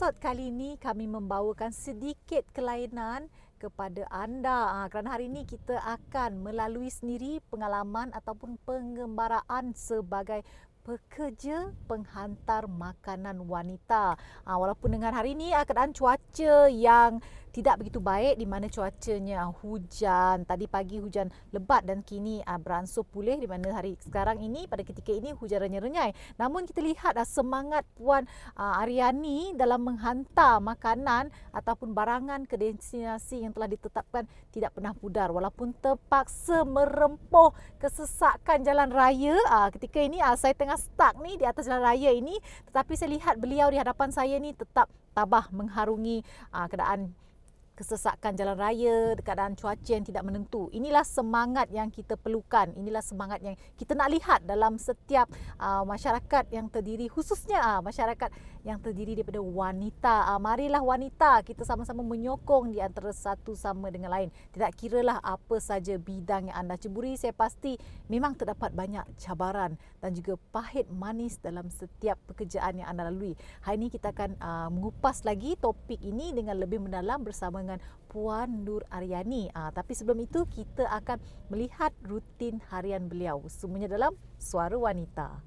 Episod kali ini kami membawakan sedikit kelainan kepada anda kerana hari ini kita akan melalui sendiri pengalaman ataupun pengembaraan sebagai pekerja penghantar makanan wanita. Walaupun dengan hari ini keadaan cuaca yang tidak begitu baik, di mana cuacanya hujan, tadi pagi hujan lebat dan kini beransur pulih, di mana hari sekarang ini pada ketika ini hujan renyai-renyai. Namun kita lihat semangat Puan Aryani dalam menghantar makanan ataupun barangan ke destinasi yang telah ditetapkan tidak pernah pudar walaupun terpaksa merempuh kesesakan jalan raya. Ketika ini saya tengah stuck ni di atas jalan raya ini, tetapi saya lihat beliau di hadapan saya ni tetap tabah mengharungi keadaan kesesakan jalan raya, keadaan cuaca yang tidak menentu. Inilah semangat yang kita perlukan. Inilah semangat yang kita nak lihat dalam setiap masyarakat yang terdiri, khususnya masyarakat yang terdiri daripada wanita. Marilah wanita kita sama-sama menyokong di antara satu sama dengan lain. Tidak kiralah apa saja bidang yang anda ceburi, saya pasti memang terdapat banyak cabaran dan juga pahit manis dalam setiap pekerjaan yang anda lalui. Hari ini kita akan mengupas lagi topik ini dengan lebih mendalam bersama dengan Puan Nur Aryani. Tapi sebelum itu kita akan melihat rutin harian beliau. Semuanya dalam Suara Wanita.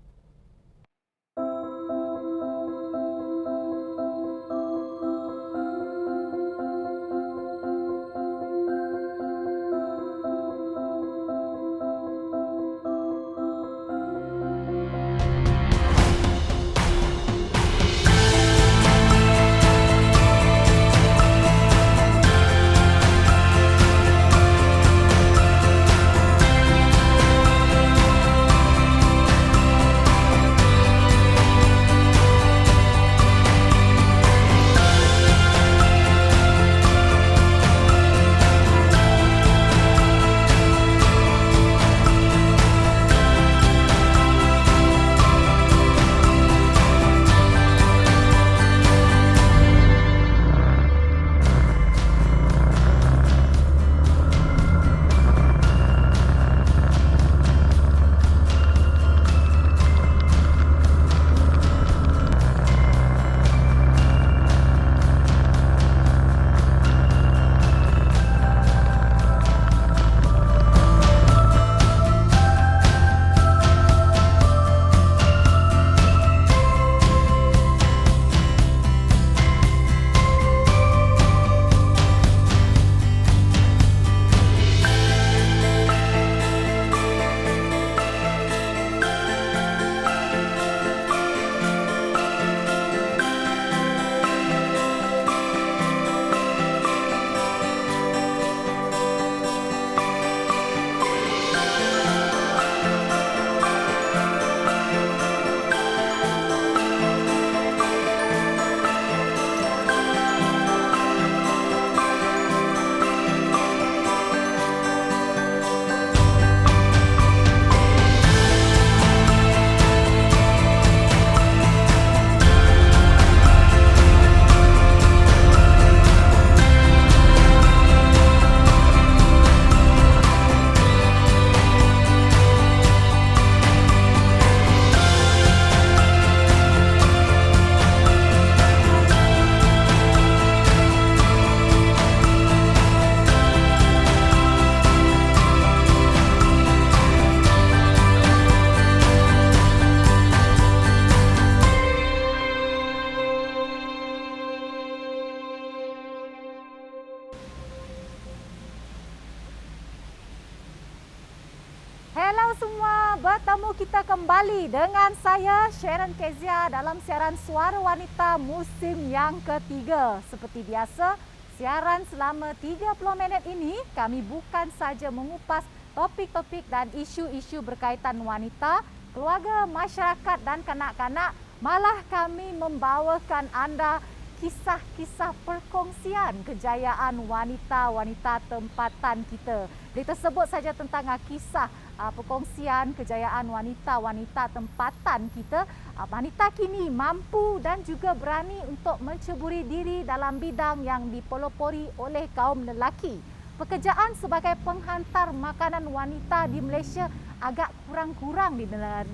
Hello semua, bertemu kita kembali dengan saya Sharon Kezia dalam siaran Suara Wanita musim yang ketiga. Seperti biasa, siaran selama 30 minit ini kami bukan saja mengupas topik-topik dan isu-isu berkaitan wanita, keluarga, masyarakat dan kanak-kanak, malah kami membawakan anda kisah-kisah perkongsian kejayaan wanita-wanita tempatan kita. Kita sebut saja tentang kisah perkongsian kejayaan wanita-wanita tempatan kita. Wanita kini mampu dan juga berani untuk menceburi diri dalam bidang yang dipelopori oleh kaum lelaki. Pekerjaan sebagai penghantar makanan wanita di Malaysia agak kurang-kurang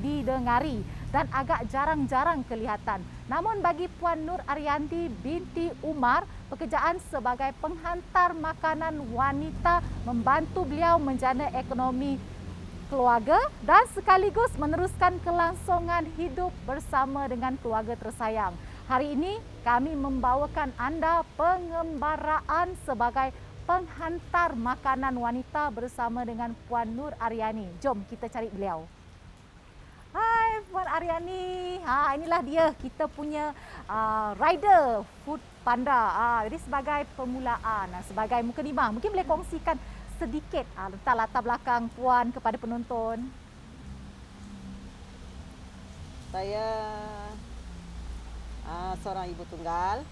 didengari dan agak jarang-jarang kelihatan. Namun bagi Puan Nur Arianti binti Umar, pekerjaan sebagai penghantar makanan wanita membantu beliau menjana ekonomi keluarga dan sekaligus meneruskan kelangsungan hidup bersama dengan keluarga tersayang. Hari ini kami membawakan anda pengembaraan sebagai penghantar makanan wanita bersama dengan Puan Nur Ariani. Jom kita cari beliau. Hai Puan Ariani. Inilah dia kita punya rider Food Panda. Jadi sebagai permulaan, sebagai mukadimah, mungkin boleh kongsikan sedikit tentang latar belakang Puan kepada penonton. Saya seorang ibu tunggal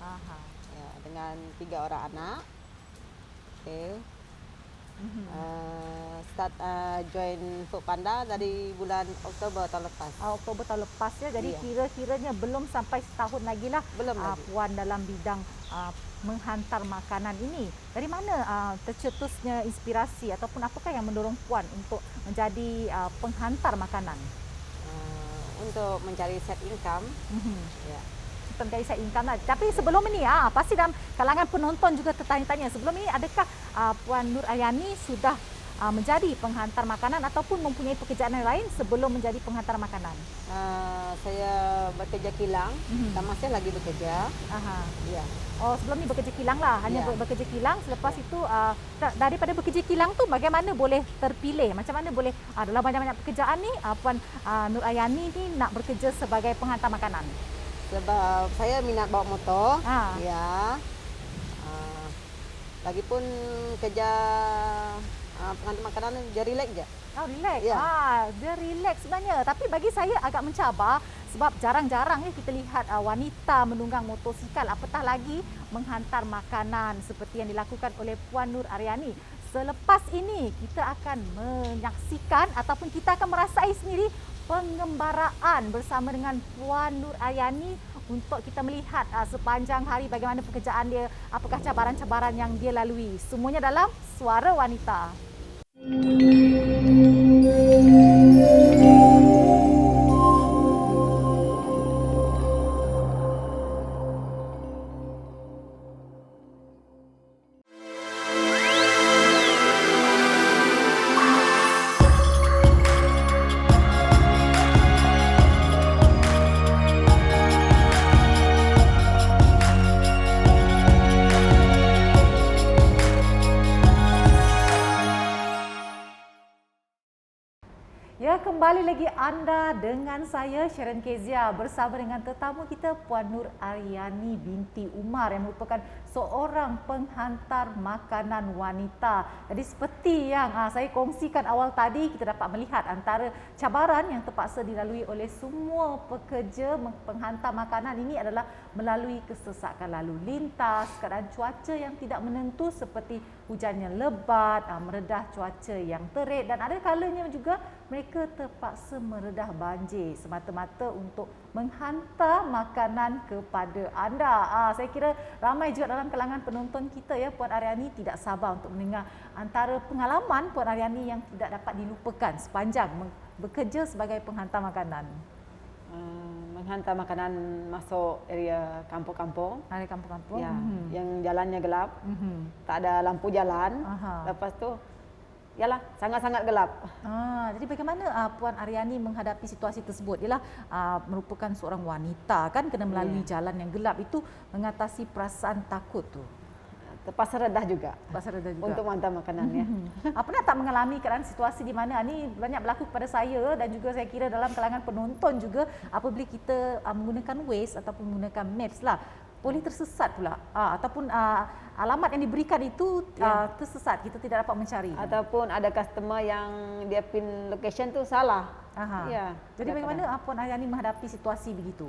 ya, dengan 3 orang anak. Okay. Start join Food Panda dari bulan Oktober tahun lepas. Oktober tahun lepas ya. Jadi iya. kira-kiranya belum sampai setahun lagi lah Belum lagi. Puan dalam bidang menghantar makanan ini. Dari mana tercetusnya inspirasi ataupun apakah yang mendorong Puan untuk menjadi penghantar makanan? Untuk mencari side income. Ya. Mencari side income lah. Tapi sebelum ini pasti dalam kalangan penonton juga tertanya-tanya, sebelum ini adakah Puan Nur Ariani sudah menjadi penghantar makanan ataupun mempunyai pekerjaan yang lain sebelum menjadi penghantar makanan? Saya bekerja kilang dan masih lagi bekerja. Ya. Oh, sebelum ni bekerja kilang lah, hanya bekerja kilang. Selepas itu daripada bekerja kilang tu bagaimana boleh terpilih? Macam mana boleh dalam banyak-banyak pekerjaan ni Puan Nur Ariani ni nak bekerja sebagai penghantar makanan? Sebab saya minat bawa motor. Ya. Lagipun kerja penghantar makanan dia relax je. Relax. Ya. Dia relax sebenarnya. Tapi bagi saya agak mencabar sebab jarang-jarang kita lihat wanita menunggang motosikal, apatah lagi menghantar makanan seperti yang dilakukan oleh Puan Nur Ariani. Selepas ini kita akan menyaksikan ataupun kita akan merasai sendiri pengembaraan bersama dengan Puan Nur Ariani untuk kita melihat sepanjang hari bagaimana pekerjaan dia, apakah cabaran-cabaran yang dia lalui. Semuanya dalam Suara Wanita. Ya, kembali lagi anda dengan saya Sharon Kezia bersama dengan tetamu kita Puan Nur Ariani binti Umar yang merupakan seorang penghantar makanan wanita. Jadi seperti yang saya kongsikan awal tadi, kita dapat melihat antara cabaran yang terpaksa dilalui oleh semua pekerja penghantar makanan ini adalah melalui kesesakan lalu lintas, keadaan cuaca yang tidak menentu seperti hujannya lebat, meredah cuaca yang terik dan ada kalanya juga mereka terpaksa meredah banjir semata-mata untuk menghantar makanan kepada anda. Saya kira ramai juga dalam kalangan penonton kita ya, Puan Ariani tidak sabar untuk mendengar antara pengalaman Puan Ariani yang tidak dapat dilupakan sepanjang bekerja sebagai penghantar makanan. Menghantar makanan masuk area kampung-kampung. Area kampung-kampung? Ya, yang jalannya gelap, tak ada lampu jalan. Lepas tu yalah, sangat-sangat gelap. Jadi bagaimana Puan Ariani menghadapi situasi tersebut? Ialah merupakan seorang wanita kan, kena melalui jalan yang gelap itu, mengatasi perasaan takut tu. Terpaksa redah juga. Terpaksa redah juga. Untuk menghantar makanannya. Pernah tak mengalami keadaan situasi di mana ni banyak berlaku kepada saya dan juga saya kira dalam kalangan penonton juga, apabila kita menggunakan Waze ataupun menggunakan Maps lah, boleh tersesat pula ataupun alamat yang diberikan itu tersesat, kita tidak dapat mencari. Ataupun ada customer yang dia pin location tu salah. Ya. Jadi bagaimana Puan Ariani menghadapi situasi begitu?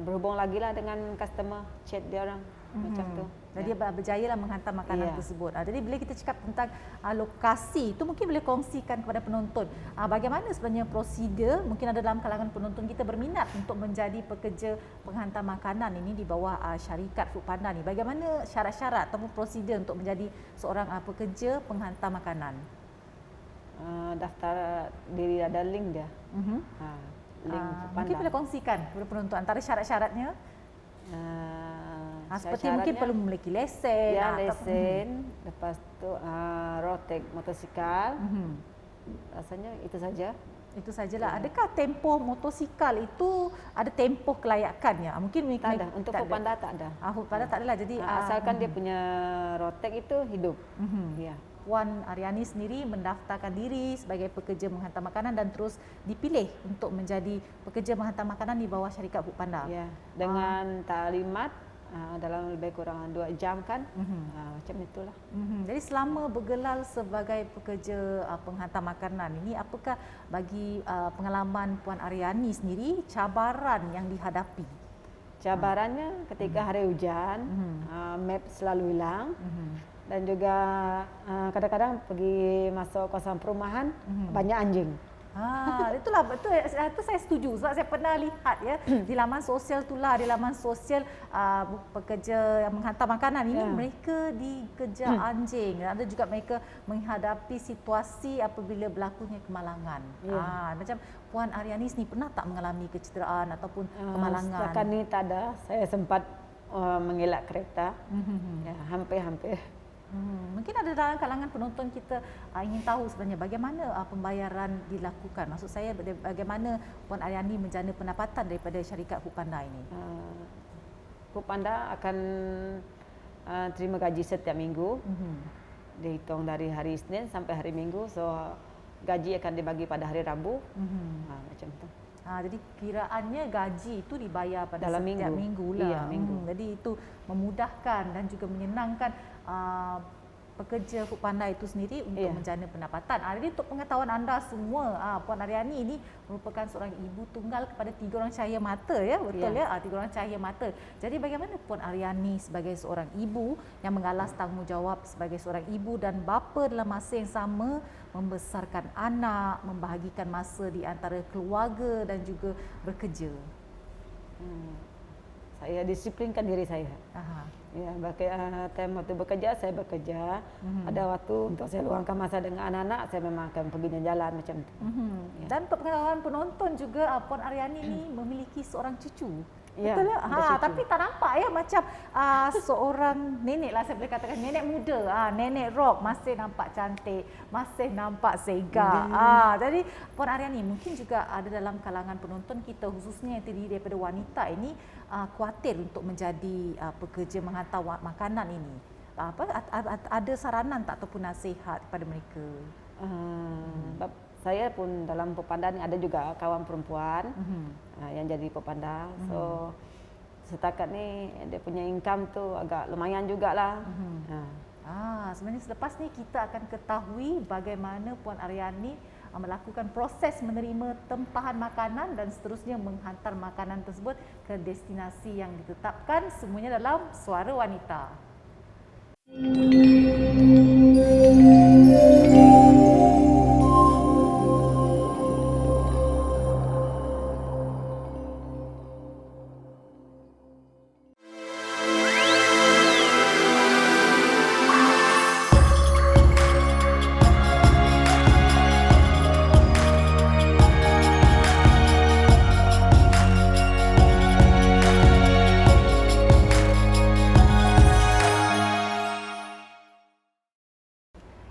Berhubung lagi lah dengan customer, chat dia orang macam tu. Jadi berjaya lah menghantar makanan tersebut. Jadi bila kita cakap tentang lokasi, itu mungkin boleh kongsikan kepada penonton. Bagaimana sebenarnya prosedur, mungkin ada dalam kalangan penonton kita berminat untuk menjadi pekerja penghantar makanan ini di bawah syarikat Food Panda ni. Bagaimana syarat-syarat ataupun prosedur untuk menjadi seorang pekerja penghantar makanan? daftar diri, ada link dia. Link mungkin boleh kongsikan kepada penonton antara syarat-syaratnya. Seperti mungkin perlu memiliki lesen. Ya, lesen. Lepas tu road tag motosikal. Rasanya itu saja. Itu sajalah. Adakah tempoh motosikal itu ada tempoh kelayakannya? Mungkin tak ada. Untuk Foodpanda tak ada. Foodpanda tak adalah. Jadi asalkan dia punya road tag itu hidup. Ya. Puan Aryani sendiri mendaftarkan diri sebagai pekerja menghantar makanan dan terus dipilih untuk menjadi pekerja menghantar makanan di bawah syarikat Foodpanda. Ya, dengan taklimat dalam lebih kurang 2 jam kan, macam itulah. Jadi selama bergelar sebagai pekerja penghantar makanan ini, apakah bagi pengalaman Puan Aryani sendiri cabaran yang dihadapi? Cabarannya ketika hari hujan, map selalu hilang. Dan juga kadang-kadang pergi masuk kawasan perumahan, banyak anjing. Itulah betul. Itu saya setuju sebab saya pernah lihat ya di laman sosial itulah, di laman sosial pekerja yang menghantar makanan ini mereka dikejar anjing. Ada juga mereka menghadapi situasi apabila berlakunya kemalangan. Macam Puan Aryani ni pernah tak mengalami kecederaan ataupun kemalangan? Setakat ni tak ada. Saya sempat mengelak kereta. Ya, hampir-hampir. Mungkin ada dalam kalangan penonton kita ingin tahu sebenarnya bagaimana pembayaran dilakukan. Maksud saya bagaimana Puan Aryani menjana pendapatan daripada syarikat Foodpanda ini? Foodpanda akan terima gaji setiap minggu. Dihitung dari hari Isnin sampai hari Minggu. So gaji akan dibagi pada hari Rabu. Macam tu. Jadi kiraannya gaji itu dibayar pada dalam setiap minggu lah. Iya, minggu. Jadi itu memudahkan dan juga menyenangkan pekerja Foodpanda itu sendiri untuk menjana pendapatan. Jadi untuk pengetahuan anda semua, Puan Aryani ini merupakan seorang ibu tunggal kepada 3 orang cahaya mata, ya, betul ya? 3 orang cahaya mata. Jadi bagaimana Puan Aryani sebagai seorang ibu yang mengalas tanggungjawab sebagai seorang ibu dan bapa dalam masa yang sama membesarkan anak, membahagikan masa di antara keluarga dan juga bekerja? Saya disiplinkan diri saya. Ya, time waktu bekerja, saya bekerja. Ada waktu untuk saya luangkan masa dengan anak-anak, saya memang akan pergi jalan macam itu. Ya. Dan untuk pengetahuan penonton juga, Puan Aryani ini memiliki seorang cucu. Ya, betul ya? cucu. Tapi tak nampak ya macam seorang nenek lah, saya boleh katakan nenek muda. Nenek rock masih nampak cantik, masih nampak sega. Jadi Puan Aryani mungkin juga ada dalam kalangan penonton kita, khususnya yang terdiri daripada wanita ini, khuatir untuk menjadi pekerja menghantar makanan ini. Ada saranan tak ataupun nasihat kepada mereka? Saya pun dalam Foodpanda ni ada juga kawan perempuan yang jadi Foodpanda. So setakat ni dia punya income tu agak lumayan jugalah. Sebenarnya selepas ni kita akan ketahui bagaimana Puan Aryani melakukan proses menerima tempahan makanan dan seterusnya menghantar makanan tersebut ke destinasi yang ditetapkan, semuanya dalam Suara Wanita.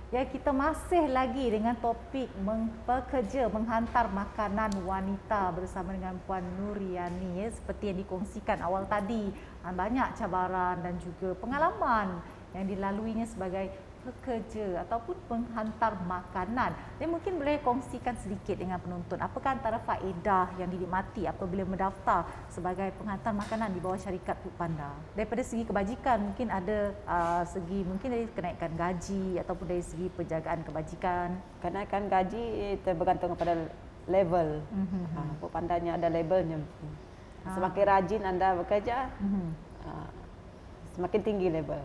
Ya, kita masih lagi dengan topik pekerja menghantar makanan wanita bersama dengan Puan Nuryani. Ya, seperti yang dikongsikan awal tadi, banyak cabaran dan juga pengalaman yang dilaluinya sebagai pekerja ataupun penghantar makanan. Dan mungkin boleh kongsikan sedikit dengan penonton, apakah antara faedah yang dinikmati apabila mendaftar sebagai penghantar makanan di bawah syarikat Foodpanda? Daripada segi kebajikan, mungkin ada segi mungkin dari kenaikan gaji ataupun dari segi penjagaan kebajikan. Kenaikan gaji tergantung kepada level. Foodpandanya ada labelnya. Semakin rajin anda bekerja, semakin tinggi level.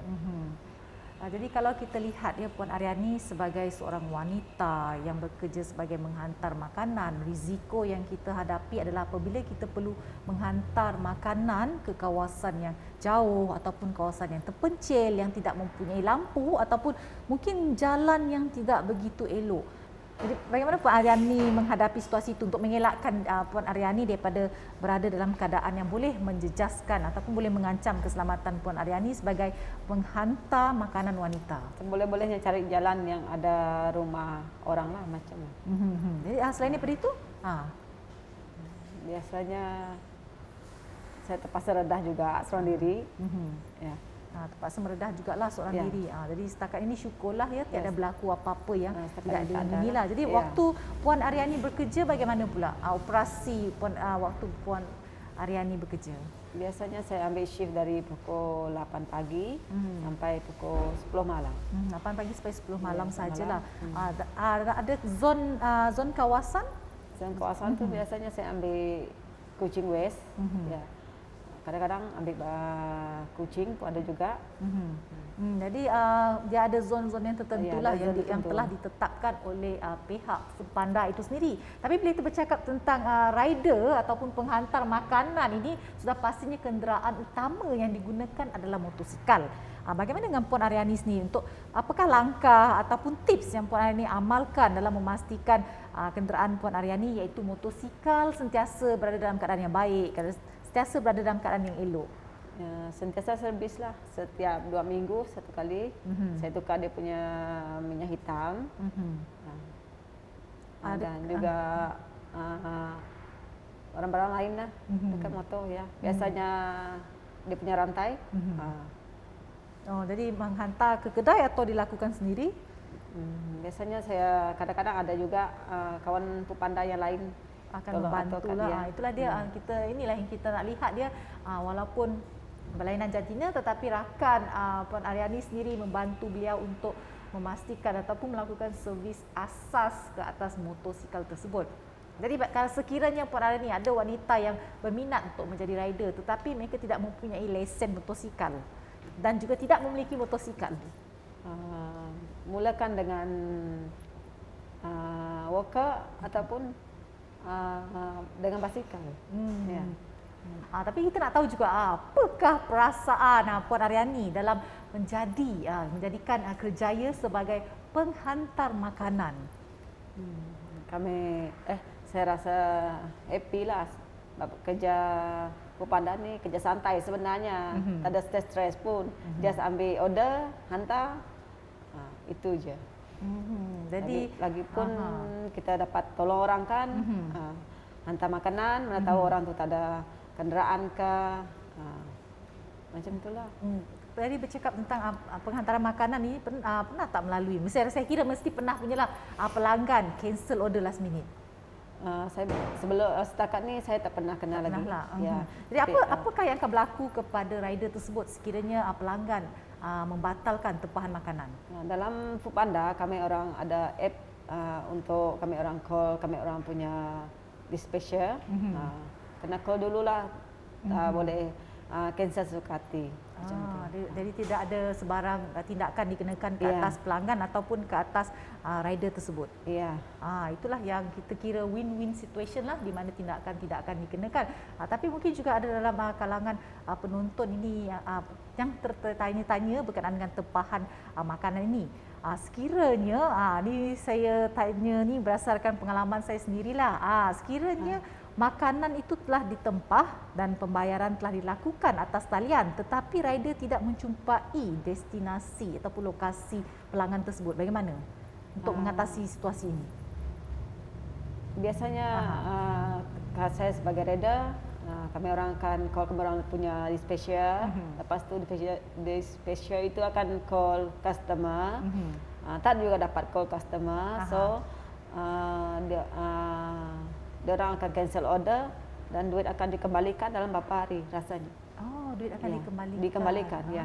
Jadi kalau kita lihat ya, Puan Aryani sebagai seorang wanita yang bekerja sebagai menghantar makanan, risiko yang kita hadapi adalah apabila kita perlu menghantar makanan ke kawasan yang jauh ataupun kawasan yang terpencil, yang tidak mempunyai lampu ataupun mungkin jalan yang tidak begitu elok. Jadi bagaimana Puan Aryani menghadapi situasi itu untuk mengelakkan Puan Aryani daripada berada dalam keadaan yang boleh menjejaskan ataupun boleh mengancam keselamatan Puan Aryani sebagai penghantar makanan wanita? Boleh-bolehnya cari jalan yang ada rumah orang lah macam. Jadi selain daripada itu, biasanya saya terpaksa redah juga seorang diri. Ya. Terpaksa meredah jugalah seorang Ya. diri. Jadi setakat ini syukurlah ya tiada berlaku apa-apa yang setakat tidak ini tak ada. diinginilah. Jadi Ya. waktu Puan Aryani bekerja bagaimana pula operasi waktu Puan Aryani bekerja? Biasanya saya ambil shift dari pukul 8 pagi sampai pukul 10 malam. 8 pagi sampai 10 malam 10 sajalah. malam. Ada zon kawasan? Dan kawasan tu biasanya saya ambil Kuching West. Ya. Kadang-kadang ambil Kuching pun ada juga. Jadi dia ada zon-zon yang tertentu lah ada zon yang tertentu. telah ditetapkan oleh pihak Foodpanda itu sendiri. Tapi bila kita bercakap tentang rider ataupun penghantar makanan ini, sudah pastinya kenderaan utama yang digunakan adalah motosikal. Bagaimana dengan Puan Aryani sendiri, untuk apakah langkah ataupun tips yang Puan Aryani amalkan dalam memastikan kenderaan Puan Aryani iaitu motosikal sentiasa berada dalam keadaan yang baik, sentiasa berada dalam keadaan yang elok? Ya, sentiasa servis lah. Setiap 2 minggu satu kali saya tukar dia punya minyak hitam. Dan juga barang-barang lain lah dekat motor ya. Biasanya dia punya rantai. Jadi menghantar ke kedai atau dilakukan sendiri? Biasanya saya kadang-kadang ada juga kawan Foodpanda yang lain akan tolong membantu aturkan lah. dia. Itulah dia inilah yang kita nak lihat dia walaupun berlainan jantina tetapi rakan Puan Aryani sendiri membantu beliau untuk memastikan ataupun melakukan servis asas ke atas motosikal tersebut. Jadi kalau sekiranya Puan Aryani ada wanita yang berminat untuk menjadi rider tetapi mereka tidak mempunyai lesen motosikal dan juga tidak memiliki motosikal, mulakan dengan walker ataupun dengan basikal. Ya. Tapi kita nak tahu juga apakah perasaan Puan Aryani dalam menjadikan kerjaya sebagai penghantar makanan. Saya rasa happy lah. Kerja Foodpanda ni kerja santai sebenarnya. Tak ada stres pun. Just ambil order, hantar. Itu je. Jadi lagipun kita dapat tolong orang kan. Hantar makanan, mana tahu orang tu tak ada kenderaan ke. Macam itulah. Tadi bercakap tentang penghantaran makanan ni pernah tak melalui? Saya kira mesti pernah punyalah pelanggan cancel order last minute. Saya setakat ni saya tak pernah kenal lagi. Ya. Jadi apakah yang akan berlaku kepada rider tersebut sekiranya pelanggan membatalkan tempahan makanan? Dalam Foodpanda kami orang ada app untuk kami orang call kami orang punya dispatcher. Kena call dululah. Boleh cancel suka hati. Jadi tidak ada sebarang tindakan dikenakan ke atas pelanggan ataupun ke atas rider tersebut. Ya. Itulah yang kita kira win-win situation lah, di mana tindakan-tindakan dikenakan. Tapi mungkin juga ada dalam kalangan penonton ini yang tertanya-tanya berkenaan dengan tempahan makanan ini. Sekiranya ni saya tanya ni berdasarkan pengalaman saya sendirilah. Sekiranya makanan itu telah ditempah dan pembayaran telah dilakukan atas talian tetapi rider tidak menjumpai destinasi ataupun lokasi pelanggan tersebut, bagaimana untuk mengatasi situasi ini? Biasanya saya sebagai rider, kami orang akan call kami orang punya dispatcher. Lepas tu dispatcher itu akan call customer. Tak juga dapat call customer. So dia orang akan cancel order dan duit akan dikembalikan dalam beberapa hari rasanya. Duit akan dikembalikan. Dikembalikan, ya.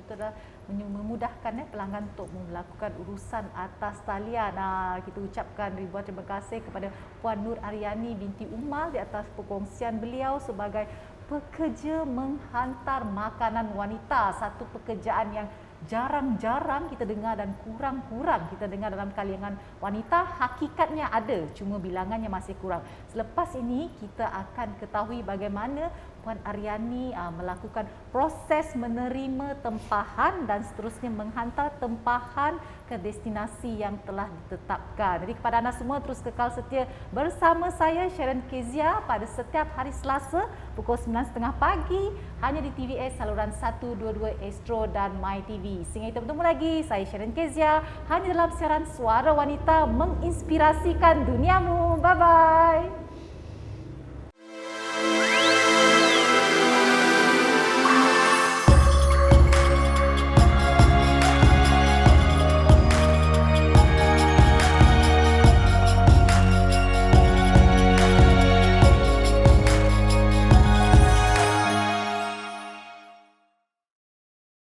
Itu dah memudahkan pelanggan untuk melakukan urusan atas talian. Kita ucapkan ribuan terima kasih kepada Puan Nur Aryani binti Umar di atas perkongsian beliau sebagai pekerja menghantar makanan wanita. Satu pekerjaan yang jarang-jarang kita dengar dan kurang-kurang kita dengar dalam kalangan wanita. Hakikatnya ada, cuma bilangannya masih kurang. Selepas ini kita akan ketahui bagaimana Puan Aryani melakukan proses menerima tempahan dan seterusnya menghantar tempahan ke destinasi yang telah ditetapkan. Jadi kepada anda semua terus kekal setia bersama saya Sharon Kezia pada setiap hari Selasa pukul 9.30 pagi hanya di TVS saluran 122 Astro dan MyTV. Sehingga kita bertemu lagi, saya Sharon Kezia hanya dalam siaran Suara Wanita menginspirasikan duniamu. Bye bye.